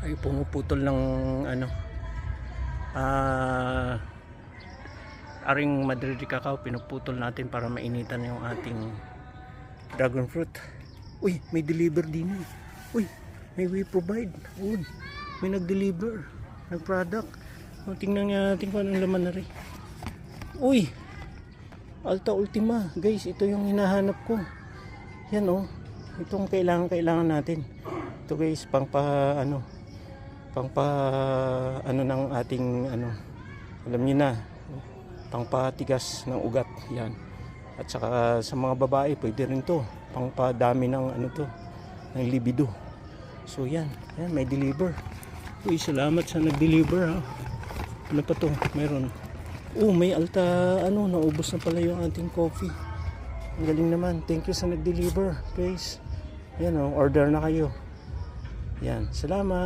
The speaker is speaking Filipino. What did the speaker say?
ay pumuputol ng ano aring Madrid cacao, pinuputol natin para mainitan yung ating dragon fruit. Uy, may deliver din. Uy, may we provide. Uy, may nag-deliver ng product. O, tingnan natin kung anong laman na rin. Uy, Alta Ultima. Guys, ito yung hinahanap ko. Yan oh. Itong kailangan natin. Ito guys, pang ano ng ating ano. Alam niyo na. Pangpatigas ng ugat. Yan. At saka sa mga babae, pwede rin to. Pangpadami ng ano to, ng libido. So yan, may deliver. Uy, salamat sa nag-deliver ha. Ano pa to? Meron. Oh, may Alta, ano, naubos na pala yung ating coffee. Ang galing naman. Thank you sa nag-deliver, guys. Yan oh, order na kayo. Yan, salamat.